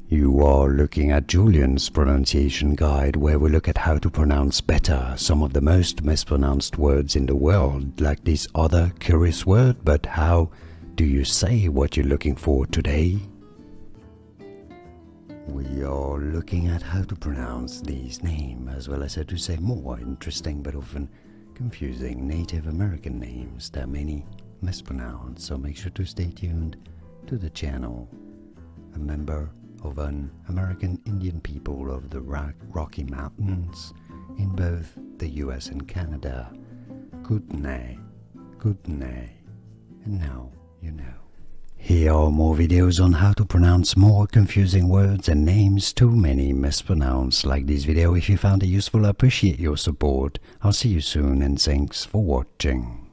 You are looking at Julian's pronunciation guide, where we look at how to pronounce better some of the most mispronounced words in the world, like this other curious word. But how do you say what you're looking for today? We are looking at how to pronounce these names, as well as how to say more interesting but often confusing Native American names that many mispronounce, so make sure to stay tuned to the channel. A member of an American Indian people of the Rocky Mountains in both the US and Canada, Kootenai, and now you know. Here are more videos on how to pronounce more confusing words and names too many mispronounced. Like this video if you found it useful. I appreciate your support. I'll see you soon and thanks for watching.